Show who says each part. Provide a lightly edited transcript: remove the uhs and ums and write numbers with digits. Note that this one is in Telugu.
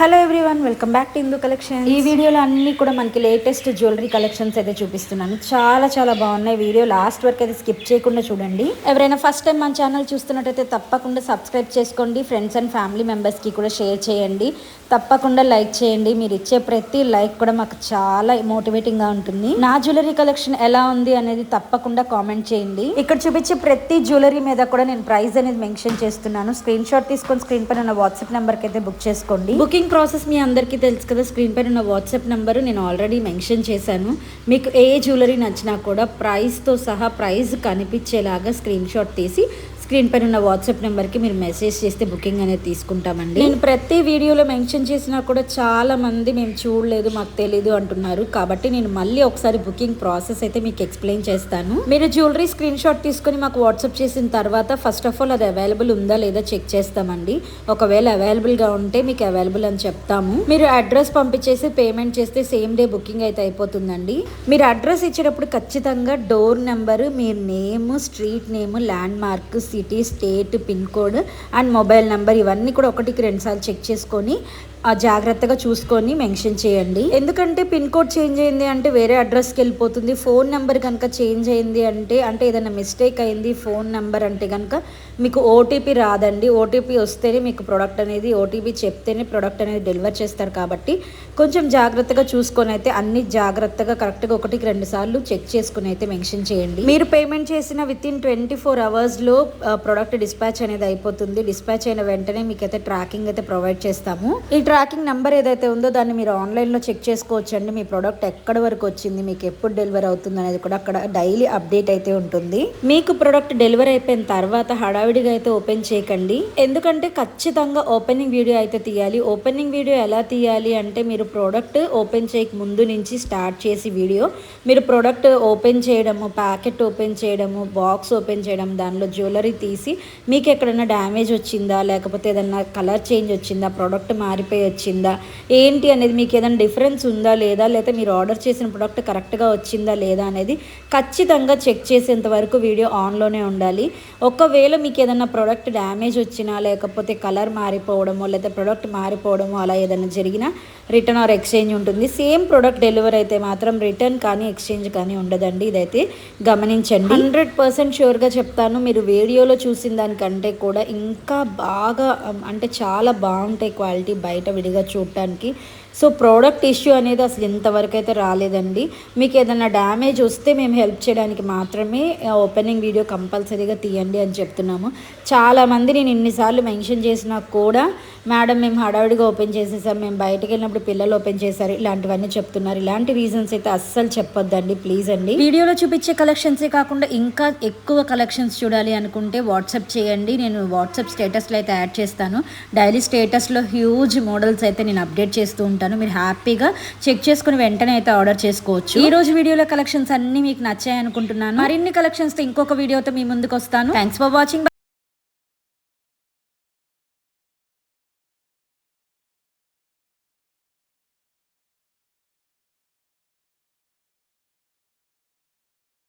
Speaker 1: Hello everyone, welcome back to Hindu collection. ఈ వీడియోలో అన్ని కూడా మనకి లేటెస్ట్ జ్యువెలరీ కలెక్షన్స్ అయితే చూపిస్తున్నాను. చాలా బాగున్నాయి. వీడియో లాస్ట్ వరకు అయితే స్కిప్ చేయకుండా చూడండి. ఎవరైనా ఫస్ట్ టైం మన ఛానల్ చూస్తున్నట్టయితే తప్పకుండా సబ్స్క్రైబ్ చేసుకోండి. ఫ్రెండ్స్ అండ్ ఫ్యామిలీ మెంబర్స్కి కూడా షేర్ చేయండి. తప్పకుండా లైక్ చేయండి. మీరు ఇచ్చే ప్రతి లైక్ కూడా మాకు చాలా మోటివేటింగ్గా ఉంటుంది. నా జ్యువెలరీ కలెక్షన్ ఎలా ఉంది అనేది తప్పకుండా కామెంట్ చేయండి. ఇక్కడ చూపించే ప్రతి జ్యువెలరీ మీద కూడా నేను ప్రైస్ అనేది మెన్షన్ చేస్తున్నాను. స్క్రీన్ షాట్ తీసుకొని స్క్రీన్ పైన ఉన్న వాట్సాప్ నెంబర్కి అయితే బుక్ చేసుకోండి. బుకింగ్ ప్రాసెస్ మీ అందరికీ తెలుసు కదా. స్క్రీన్ పైన ఉన్న వాట్సాప్ నెంబరు నేను ఆల్రెడీ మెన్షన్ చేశాను. మీకు ఏ జ్యువెలరీ నచ్చినా కూడా ప్రైస్తో సహా ప్రైస్ కనిపించేలాగా స్క్రీన్ షాట్ తీసి స్క్రీన్ పైన ఉన్న వాట్సాప్ నెంబర్కి మీరు మెసేజ్ చేస్తే బుకింగ్ అనేది తీసుకుంటామండి. నేను ప్రతి వీడియోలో మెన్షన్ చేసినా కూడా చాలా మంది మేము చూడలేదు, మాకు తెలీదు అంటున్నారు. కాబట్టి నేను మళ్ళీ ఒకసారి బుకింగ్ ప్రాసెస్ అయితే మీకు ఎక్స్ప్లెయిన్ చేస్తాను. మీరు జ్యువెలరీ స్క్రీన్ షాట్ తీసుకొని మాకు వాట్సాప్ చేసిన తర్వాత ఫస్ట్ ఆఫ్ ఆల్ అది అవైలబుల్ ఉందా లేదా చెక్ చేస్తామండి. ఒకవేళ అవైలబుల్గా ఉంటే మీకు అవైలబుల్ అని చెప్తాము. మీరు అడ్రస్ పంపించేసి పేమెంట్ చేస్తే సేమ్ డే బుకింగ్ అయితే అయిపోతుందండి. మీరు అడ్రస్ ఇచ్చేటప్పుడు ఖచ్చితంగా door number, me name, street name, land mark, city, state, pin code and mobile number ఇవన్నీ కూడా 1-2 సార్లు చెక్ చేసుకొని జాగ్రత్తగా చూసుకొని మెన్షన్ చేయండి. ఎందుకంటే పిన్ కోడ్ చేంజ్ అయింది అంటే వేరే అడ్రస్కి వెళ్ళిపోతుంది. ఫోన్ నెంబర్ కనుక చేంజ్ అయింది అంటే ఏదైనా మిస్టేక్ అయింది ఫోన్ నెంబర్ అంటే కనుక మీకు ఓటీపీ రాదండి. ఓటీపీ వస్తేనే మీకు ప్రోడక్ట్ అనేది, ఓటీపీ చెప్తేనే ప్రోడక్ట్ అనేది డెలివర్ చేస్తారు. కాబట్టి కొంచెం జాగ్రత్తగా చూసుకొని అయితే అన్ని జాగ్రత్తగా కరెక్ట్గా 1-2 సార్లు చెక్ చేసుకుని అయితే మెన్షన్ చేయండి. మీరు పేమెంట్ చేసిన వితిన్ 24 అవర్స్లో ప్రోడక్ట్ డిస్పాచ్ అనేది అయిపోతుంది. డిస్పాచ్ అయిన వెంటనే మీకు అయితే ట్రాకింగ్ అయితే ప్రొవైడ్ చేస్తాము. ఈ ట్రాకింగ్ నెంబర్ ఏదైతే ఉందో దాన్ని మీరు ఆన్లైన్లో చెక్ చేసుకోవచ్చు అండి. మీ ప్రోడక్ట్ ఎక్కడి వరకు వచ్చింది, మీకు ఎప్పుడు డెలివరీ అవుతుంది అనేది కూడా అక్కడ డైలీ అప్డేట్ అయితే ఉంటుంది. మీకు ప్రోడక్ట్ డెలివరీ అయిపోయిన తర్వాత హడావిడిగా అయితే ఓపెన్ చేయకండి. ఎందుకంటే ఖచ్చితంగా ఓపెనింగ్ వీడియో అయితే తీయాలి. ఓపెనింగ్ వీడియో ఎలా తీయాలి అంటే మీరు ప్రోడక్ట్ ఓపెన్ చేయక ముందు నుంచి స్టార్ట్ చేసి వీడియో, మీరు ప్రోడక్ట్ ఓపెన్ చేయడము, ప్యాకెట్ ఓపెన్ చేయడము, బాక్స్ ఓపెన్ చేయడం, దానిలో జ్యువెలరీ తీసి మీకు ఎక్కడైనా డ్యామేజ్ వచ్చిందా, లేకపోతే ఏదైనా కలర్ చేంజ్ వచ్చిందా, ప్రోడక్ట్ మారిపోయి వచ్చిందా ఏంటి అనేది, మీకు ఏదైనా డిఫరెన్స్ ఉందా లేదా, లేదా మీరు ఆర్డర్ చేసిన ప్రోడక్ట్ కరెక్ట్గా వచ్చిందా లేదా అనేది ఖచ్చితంగా చెక్ చేసేంత వరకు వీడియో ఆన్లోనే ఉండాలి. ఒకవేళ మీకు ఏదైనా ప్రోడక్ట్ డ్యామేజ్ వచ్చినా, లేకపోతే కలర్ మారిపోవడమో, లేదా ప్రోడక్ట్ మారిపోవడమో అలా ఏదైనా జరిగినా రిటర్న్ ఆర్ ఎక్స్చేంజ్ ఉంటుంది. సేమ్ ప్రోడక్ట్ డెలివరీ అయితే మాత్రం రిటర్న్ కానీ ఎక్స్చేంజ్ కానీ ఉండదండి. ఇదైతే గమనించండి. 100% ష్యూర్గా చెప్తాను. మీరు వీడియోలో చూసిన దానికంటే కూడా ఇంకా బాగా అంటే చాలా బాగుంటాయి క్వాలిటీ బయట విడిగా చూడటానికి. సో ప్రోడక్ట్ ఇష్యూ అనేది అసలు ఇంతవరకు అయితే రాలేదండి. మీకు ఏదైనా డ్యామేజ్ వస్తే మేము హెల్ప్ చేయడానికి మాత్రమే ఓపెనింగ్ వీడియో కంపల్సరీగా తీయండి అని చెప్తున్నాము. చాలామంది నేను ఇన్నిసార్లు మెన్షన్ చేసినా కూడా మేడం మేము హడావిడిగా ఓపెన్ చేసేసాం, మేము బయటకు వెళ్ళినప్పుడు పిల్లలు ఓపెన్ చేశారు, ఇలాంటివన్నీ చెప్తున్నారు. ఇలాంటి రీజన్స్ అయితే అస్సలు చెప్పొద్దండి ప్లీజ్ అండి. వీడియోలో చూపించే కలెక్షన్సే కాకుండా ఇంకా ఎక్కువ కలెక్షన్స్ చూడాలి అనుకుంటే వాట్సాప్ చేయండి. నేను వాట్సాప్ స్టేటస్లో అయితే యాడ్ చేస్తాను. డైలీ స్టేటస్లో హ్యూజ్ మోడల్స్ అయితే నేను అప్డేట్ చేస్తూ ఉంటాను. మీరు హ్యాపీగా చెక్ చేసుకుని వెంటనే అయితే ఆర్డర్ చేసుకోవచ్చు. ఈ రోజు వీడియోలో కలెక్షన్స్ అన్ని మీకు నచ్చాయి అనుకుంటున్నాను. మరిన్ని కలెక్షన్స్ తో ఇంకొక వీడియోతో మీ ముందుకు వస్తాను. Thanks for watching.